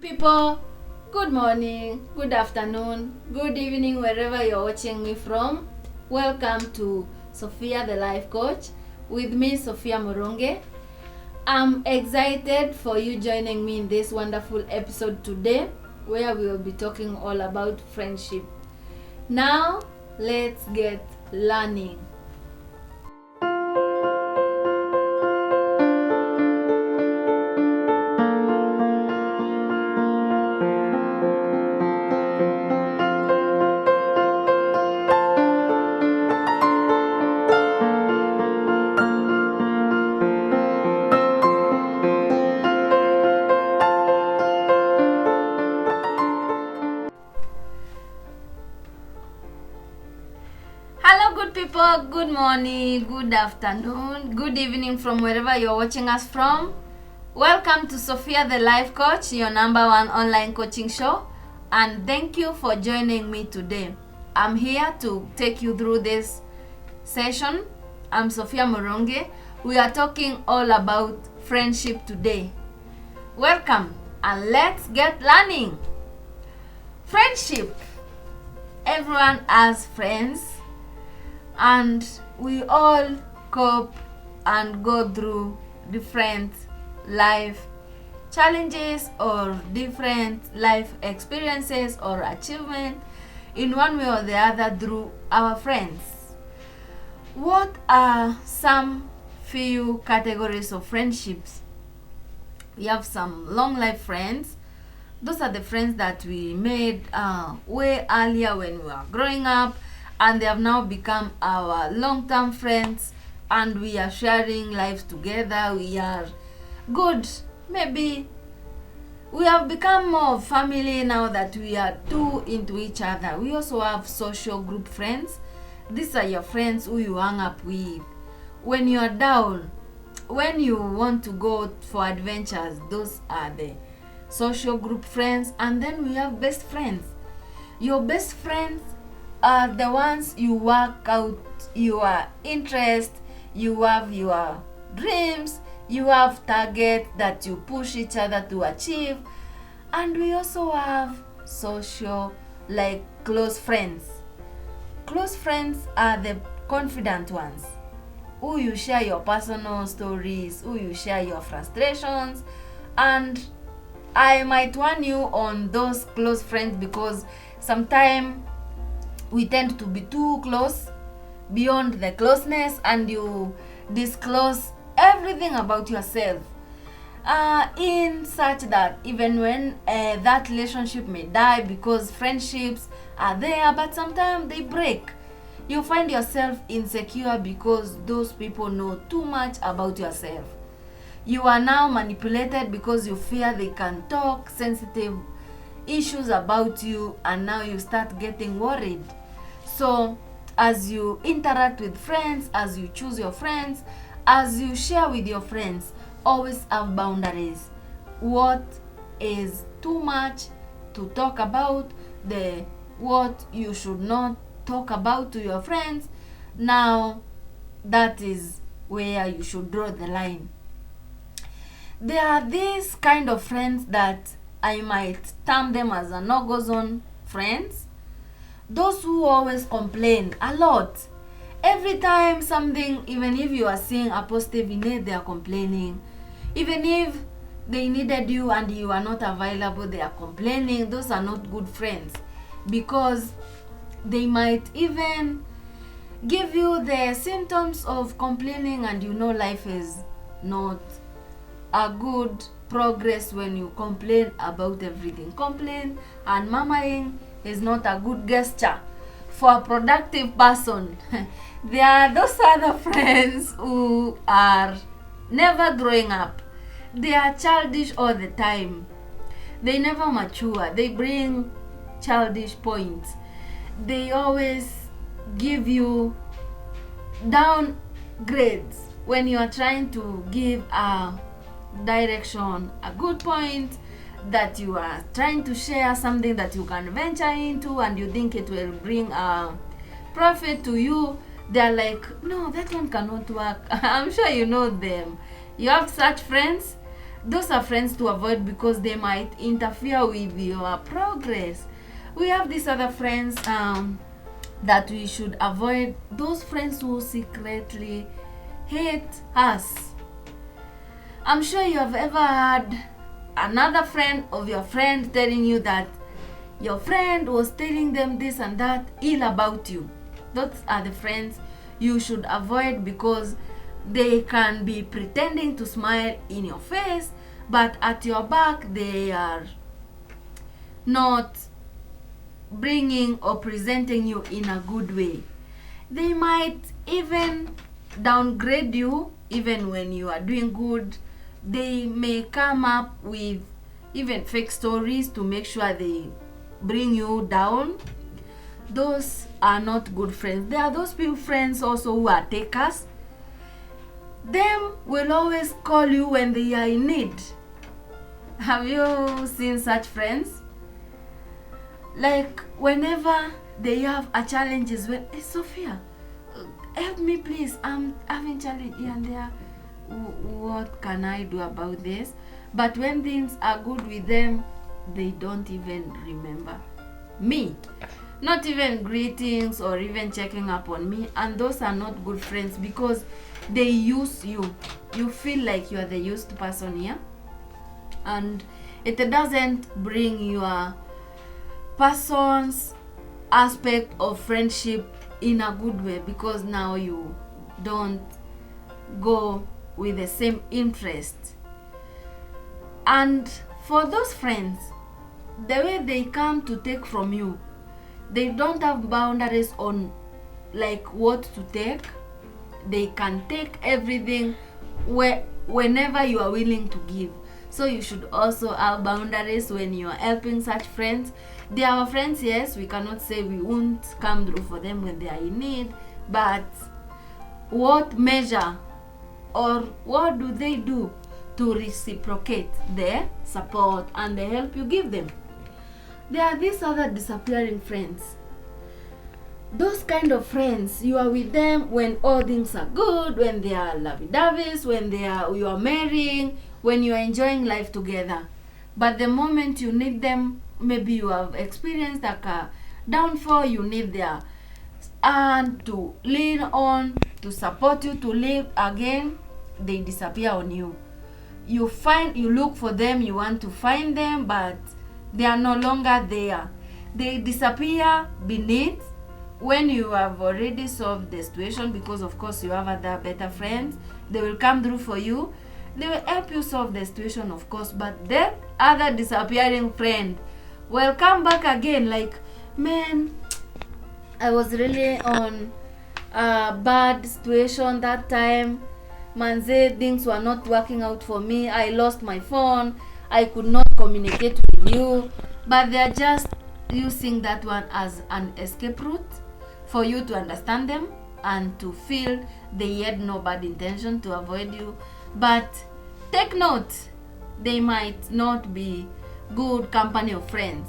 People, good morning, good afternoon, good evening, wherever you're watching me from. Welcome to Sophia the Life Coach with me, Sophia Moronge. I'm excited for you joining me in this wonderful episode today, where we will be talking all about friendship. Now, let's get learning. Hello, good people. Good morning, good afternoon, good evening from wherever you're watching us from. Welcome to Sophia the Life Coach, your number one online coaching show. And thank you for joining me today. I'm here to take you through this session. I'm Sophia Moronge. We are talking all about friendship today. Welcome and let's get learning. Friendship. Everyone has friends. And we all cope and go through different life challenges or different life experiences or achievement in one way or the other through our friends. What are some few categories of friendships? We have some long life friends. Those are the friends that we made way earlier when we were growing up, and they have now become our long-term friends, and we are sharing life together. We are good. Maybe we have become more family now that we are too into each other. We also have social group friends. These are your friends who you hang up with when you are down, when you want to go for adventures. Those are the social group friends. And then we have best friends. Your best friends are the ones you work out your interest, you have your dreams, you have targets that you push each other to achieve. And we also have social, like close friends. Close friends are the confident ones, who you share your personal stories, who you share your frustrations. And I might warn you on those close friends, because sometimes we tend to be too close, beyond the closeness, and you disclose everything about yourself in such that even when that relationship may die, because friendships are there, but sometimes they break. You find yourself insecure because those people know too much about yourself. You are now manipulated because you fear they can talk sensitive issues about you, and now you start getting worried. So as you interact with friends, as you choose your friends, as you share with your friends, always have boundaries. What is too much to talk about, what you should not talk about to your friends, now that is where you should draw the line. There are these kind of friends that I might term them as a no-go zone friends. Those who always complain a lot. Every time something, even if you are seeing a positive in it, they are complaining. Even if they needed you and you are not available, they are complaining. Those are not good friends, because they might even give you the symptoms of complaining, and you know life is not a good progress when you complain about everything. Complain and murmuring is not a good gesture for a productive person. There are those other friends who are never growing up. They are childish all the time. They never mature. They bring childish points. They always give you down grades when you are trying to give a direction, a good point, that you are trying to share something that you can venture into and you think it will bring a profit to you. They're like, no, that one cannot work. I'm sure you know them. You have such friends. Those are friends to avoid because they might interfere with your progress. We have these other friends that we should avoid. Those friends who secretly hate us. I'm sure you have ever had another friend of your friend telling you that your friend was telling them this and that ill about you. Those are the friends you should avoid because they can be pretending to smile in your face, but at your back they are not bringing or presenting you in a good way. They might even downgrade you even when you are doing good. They may come up with even fake stories to make sure they bring you down. Those are not good friends. There are those people friends also who are takers. Them will always call you when they are in need. Have you seen such friends? Like whenever they have a challenge, is when, hey Sophia, help me please, I'm having challenge here and there. What can I do about this? But when things are good with them, they don't even remember me, not even greetings or even checking up on me. And those are not good friends because they use you. You feel like you are the used person here, and it doesn't bring your person's aspect of friendship in a good way, because now you don't go with the same interest. And for those friends, the way they come to take from you, they don't have boundaries on like what to take. They can take everything whenever you are willing to give. So you should also have boundaries when you are helping such friends. They are our friends, yes, we cannot say we won't come through for them when they are in need, but what measure or what do they do to reciprocate their support and the help you give them? There are these other disappearing friends. Those kind of friends, you are with them when all things are good, when they are lovey-doveys, when you are marrying, when you are enjoying life together. But the moment you need them, maybe you have experienced like a downfall, you need their hand to lean on, to support you to live again, they disappear on you. You look for them, you want to find them, but they are no longer there. They disappear beneath when you have already solved the situation, because of course you have other better friends. They will come through for you. They will help you solve the situation, of course, but that other disappearing friend will come back again like, man, I was really on a bad situation that time. Manze, things were not working out for me. I lost my phone. I could not communicate with you. But they are just using that one as an escape route for you to understand them and to feel they had no bad intention to avoid you. But take note, they might not be good company of friends.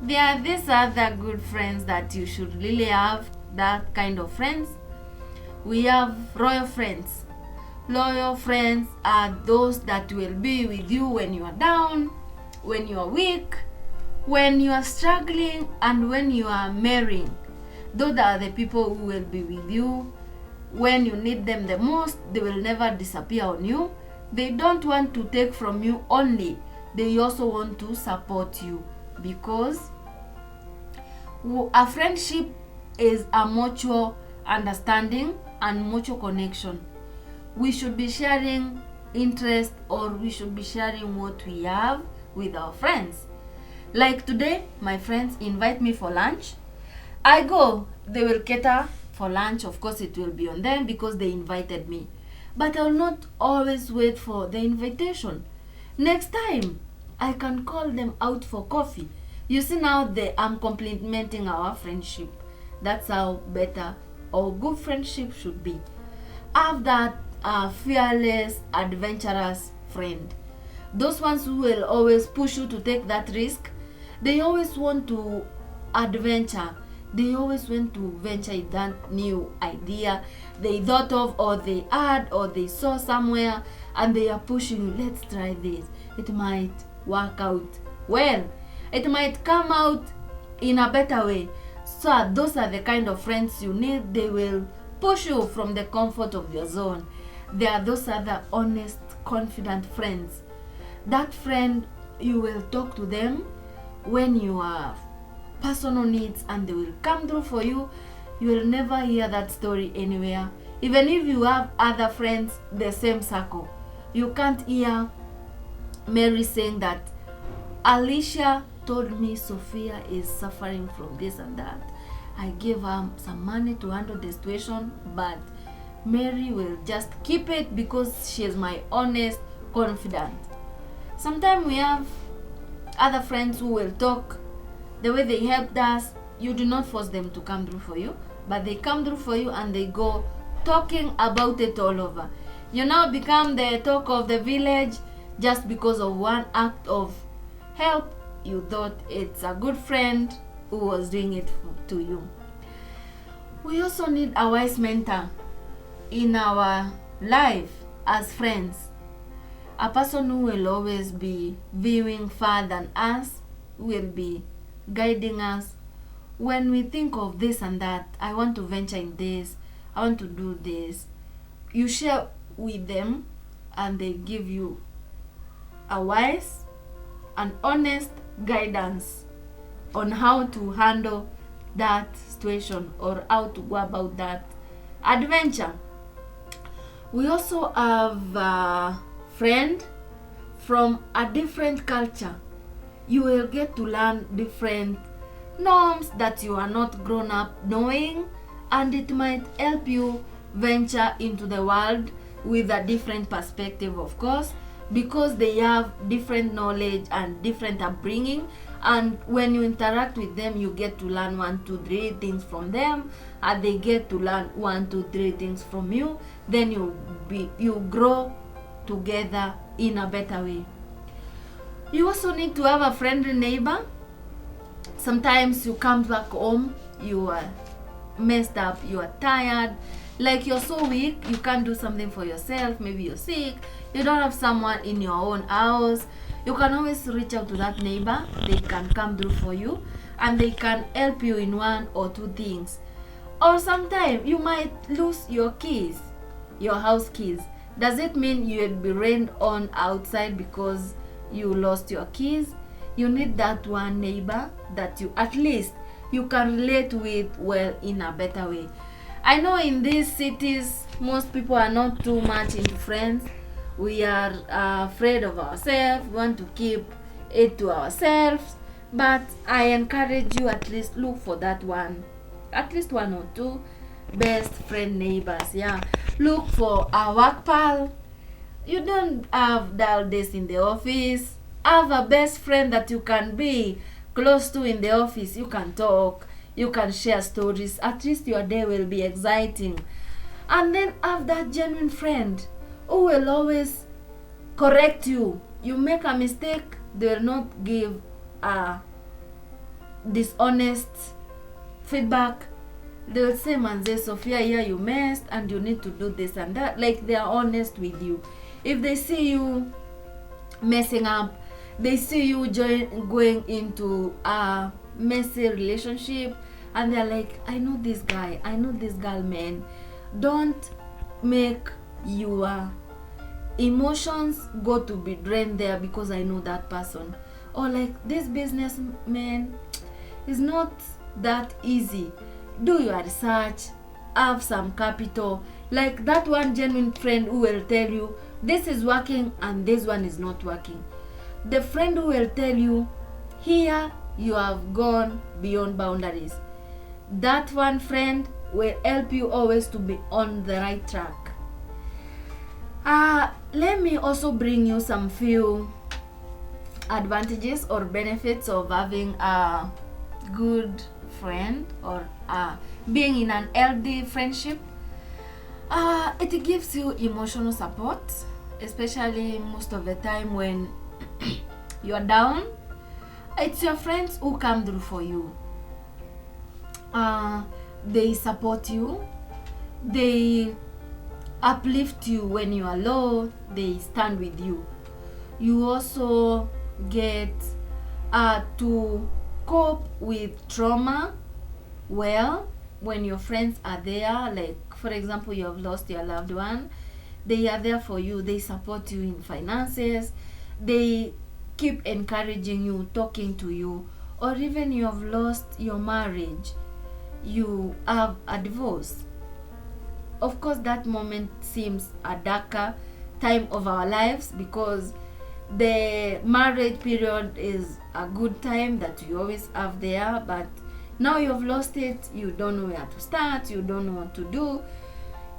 There are these other good friends that you should really have, that kind of friends. We have royal friends. Loyal friends are those that will be with you when you are down, when you are weak, when you are struggling, and when you are marrying. Those are the people who will be with you when you need them the most. They will never disappear on you. They don't want to take from you only. They also want to support you, because a friendship is a mutual understanding and mutual connection. We should be sharing interest, or we should be sharing what we have with our friends. Like today, my friends invite me for lunch. I go, they will cater for lunch. Of course, it will be on them because they invited me. But I will not always wait for the invitation. Next time, I can call them out for coffee. You see, now I'm complimenting our friendship. That's how better or good friendship should be. Have that fearless, adventurous friend. Those ones who will always push you to take that risk. They always want to adventure. They always want to venture in that new idea they thought of, or they had, or they saw somewhere, and they are pushing you, let's try this. It might work out well. It might come out in a better way. So those are the kind of friends you need. They will push you from the comfort of your zone. There are those other honest, confident friends. That friend, you will talk to them when you have personal needs and they will come through for you. You will never hear that story anywhere. Even if you have other friends, the same circle, you can't hear Mary saying that Alicia told me Sophia is suffering from this and that. I gave her some money to handle the situation, but Mary will just keep it because she is my honest confidant. Sometimes we have other friends who will talk the way they helped us. You do not force them to come through for you, but they come through for you and they go talking about it all over. You now become the talk of the village just because of one act of help. You thought it's a good friend who was doing it to you. We also need a wise mentor in our life as friends. A person who will always be viewing far than us, will be guiding us. When we think of this and that, I want to venture in this, I want to do this, you share with them and they give you a wise and honest guidance on how to handle that situation or how to go about that adventure. We also have a friend from a different culture. You will get to learn different norms that you are not grown up knowing, and it might help you venture into the world with a different perspective, of course, because they have different knowledge and different upbringing. And when you interact with them, you get to learn 1, 2, 3 things from them, and they get to learn 1, 2, 3 things from you. Then you grow together in a better way. You also need to have a friendly neighbor. Sometimes you come back home, you are messed up, you are tired, like you're so weak, you can't do something for yourself. Maybe you're sick, you don't have someone in your own house. You can always reach out to that neighbor. They can come through for you and they can help you in 1 or 2 things. Or sometimes you might lose your keys, your house keys. Does it mean you'll be rained on outside because you lost your keys? You need that one neighbor that you at least you can relate with well in a better way. I know in these cities most people are not too much into friends. We are afraid of ourselves, we want to keep it to ourselves, but I encourage you at least look for that one, at least 1 or 2 best friend neighbors. Yeah, look for a work pal. You don't have dull days in the office. Have a best friend that you can be close to in the office. You can talk, you can share stories. At least your day will be exciting. And then have that genuine friend who will always correct you. You make a mistake, they will not give a dishonest feedback. They will say, Manze, Sophia, here you messed and you need to do this and that. Like they are honest with you. If they see you messing up, they see you going into a messy relationship, and they're like, I know this guy, I know this girl, man. Don't make your emotions go to be drained there because I know that person. Or like, this businessman is not that easy. Do your research, have some capital. Like that one genuine friend who will tell you this is working and this one is not working. The friend who will tell you here you have gone beyond boundaries. That one friend will help you always to be on the right track. Let me also bring you some few advantages or benefits of having a good friend or being in an healthy friendship. It gives you emotional support, especially most of the time when you're down. It's your friends who come through for you. They support you, they uplift you when you are low, they stand with you. You also get to cope with trauma well when your friends are there. Like, for example, you have lost your loved one, they are there for you, they support you in finances, they keep encouraging you, talking to you. Or even you have lost your marriage, you have a divorce. Of course, that moment seems a darker time of our lives, because the marriage period is a good time that you always have there, but now you've lost it, you don't know where to start, you don't know what to do.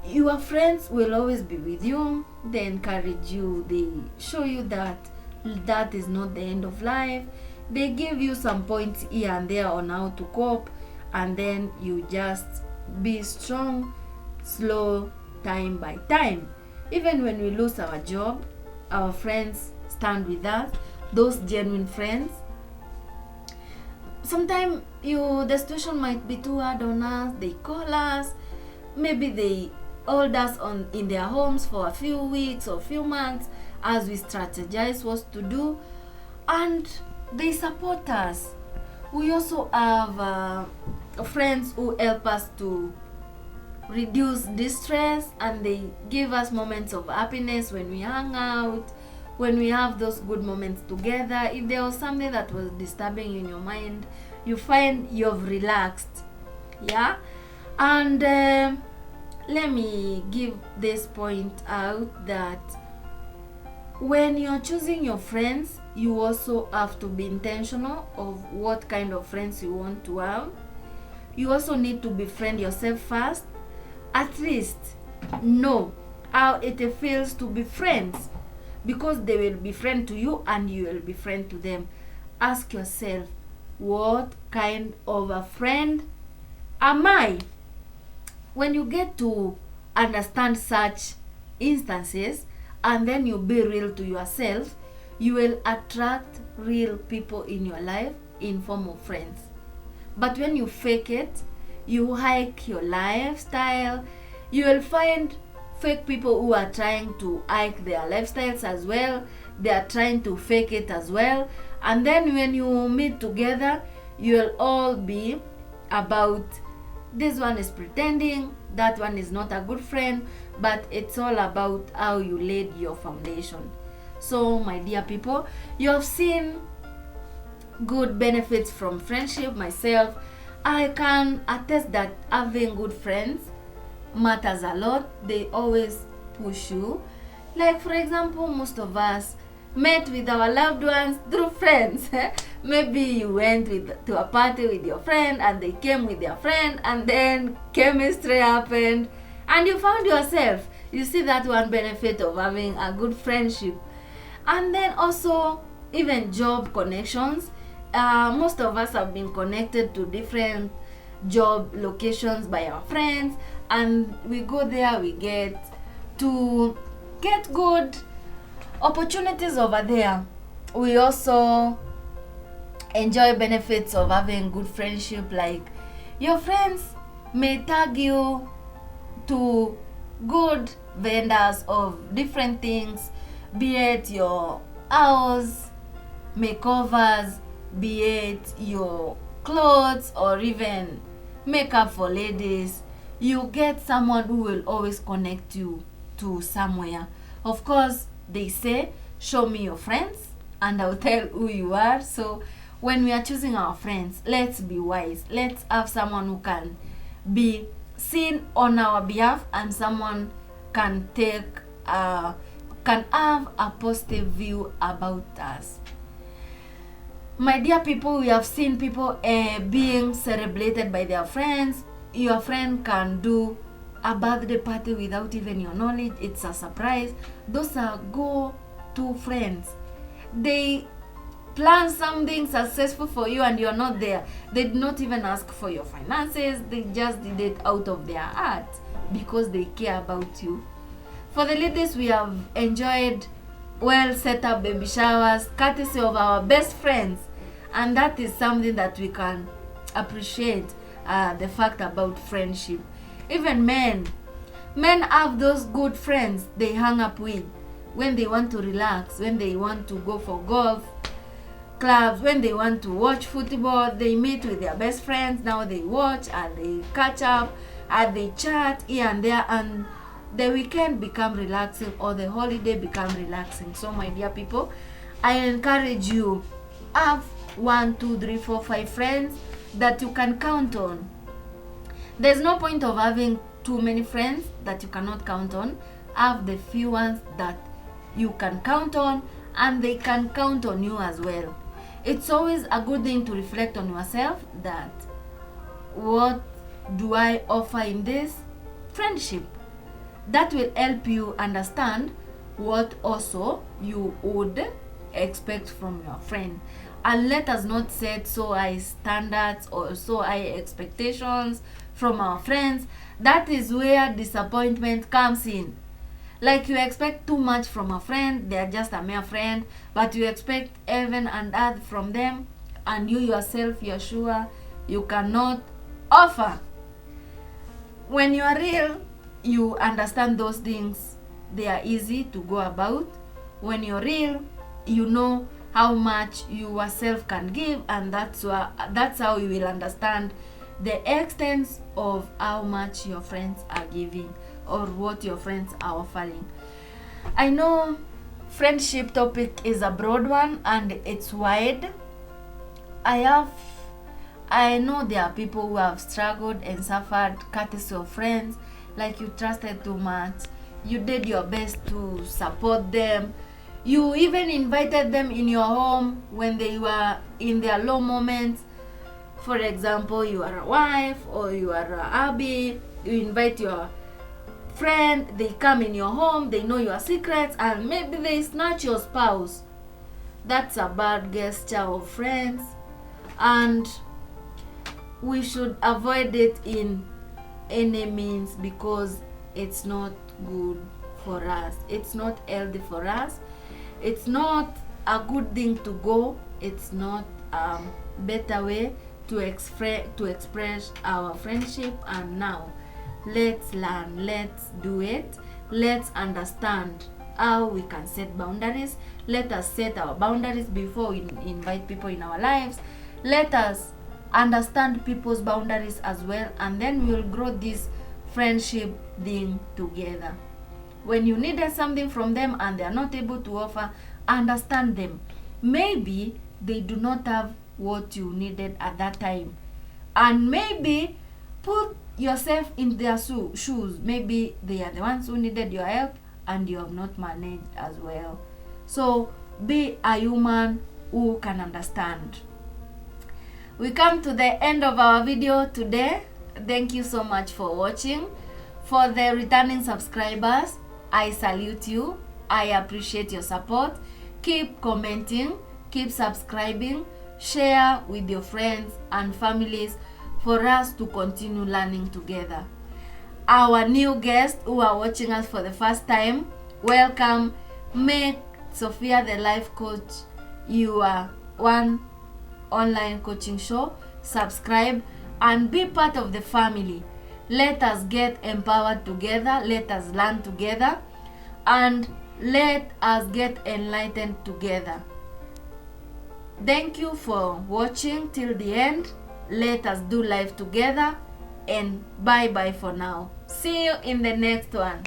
Your friends will always be with you, they encourage you, they show you that that is not the end of life, they give you some points here and there on how to cope, and then you just be strong, slow, time by time. Even when we lose our job, our friends stand with us, those genuine friends. Sometimes the situation might be too hard on us, they call us, maybe they hold us in their homes for a few weeks or few months as we strategize what to do, and they support us. We also have friends who help us to reduce distress, and they give us moments of happiness when we hang out, when we have those good moments together. If there was something that was disturbing you in your mind, you find you've relaxed. Yeah. And let me give this point out, that when you're choosing your friends, you also have to be intentional of what kind of friends you want to have. You also need to befriend yourself first. At least know how it feels to be friends, because they will be friend to you and you will be friend to them. Ask yourself, what kind of a friend am I? When you get to understand such instances, and then you be real to yourself, you will attract real people in your life in form of friends. But when you fake it, you hike your lifestyle, you will find fake people who are trying to hike their lifestyles as well. They are trying to fake it as well, and then when you meet together, you will all be about, this one is pretending, that one is not a good friend, but it's all about how you laid your foundation. So my dear people, you have seen good benefits from friendship. Myself, I can attest that having good friends matters a lot. They always push you. Like, for example, most of us met with our loved ones through friends. Maybe you went to a party with your friend, and they came with their friend, and then chemistry happened, and you found yourself. You see that one benefit of having a good friendship. And then also, even job connections. Most of us have been connected to different job locations by our friends, and we go there, we get to get good opportunities over there. We also enjoy benefits of having good friendship, like your friends may tag you to good vendors of different things, be it your house makeovers, be it your clothes, or even makeup for ladies. You get someone who will always connect you to somewhere. Of course, they say, show me your friends and I'll tell who you are. So when we are choosing our friends, let's be wise. Let's have someone who can be seen on our behalf, and someone can have a positive view about us. My dear people, we have seen people being celebrated by their friends. Your friend can do a birthday party without even your knowledge. It's a surprise. Those are go-to friends. They plan something successful for you and you're not there. They did not even ask for your finances. They just did it out of their heart because they care about you. For the ladies, we have enjoyed well set up baby showers courtesy of our best friends, and that is something that we can appreciate. the fact about friendship. Even men have those good friends they hang up with when they want to relax, when they want to go for golf clubs, when they want to watch football. They meet with their best friends. Now they watch and they catch up and they chat here and there, and the weekend become relaxing or the holiday become relaxing. So my dear people, I encourage you, have 1, 2, 3, 4, 5 friends that you can count on. There's no point of having too many friends that you cannot count on. Have the few ones that you can count on, and they can count on you as well. It's always a good thing to reflect on yourself, that what do I offer in this friendship? That will help you understand what also you would expect from your friend. And let us not set so high standards or so high expectations from our friends. That is where disappointment comes in. Like, you expect too much from a friend, they are just a mere friend, but you expect heaven and earth from them, and you yourself, you're sure you cannot offer. When you are real, you understand those things, they are easy to go about. When you're real, you know how much you yourself can give, and that's how you will understand the extent of how much your friends are giving or what your friends are offering. I know friendship topic is a broad one and it's wide. I know there are people who have struggled and suffered courtesy of friends. Like, you trusted too much, you did your best to support them, you even invited them in your home when they were in their low moments. For example, you are a wife or you are a hubby, you invite your friend, they come in your home, they know your secrets, and maybe they snatch your spouse. That's a bad gesture of friends, and we should avoid it in any means, because it's not good for us, it's not healthy for us, it's not a good thing to go, it's not a better way to express our friendship. And now let's learn, let's do it, let's understand how we can set boundaries. Let us set our boundaries before we invite people in our lives. Let us understand people's boundaries as well, and then we'll grow this friendship thing together. When you needed something from them and they are not able to offer, understand them. Maybe they do not have what you needed at that time, and maybe put yourself in their shoes. Maybe they are the ones who needed your help and you have not managed as well. So be a human who can understand. We come to the end of our video today. Thank you so much for watching. For the returning subscribers, I salute you. I appreciate your support. Keep commenting, keep subscribing, share with your friends and families for us to continue learning together. Our new guests who are watching us for the first time, welcome. Make Sophia the Life Coach your one online coaching show. Subscribe and be part of the family. Let us get empowered together, let us learn together, and let us get enlightened together. Thank you for watching till the end. Let us do life together, and bye bye for now. See you in the next one.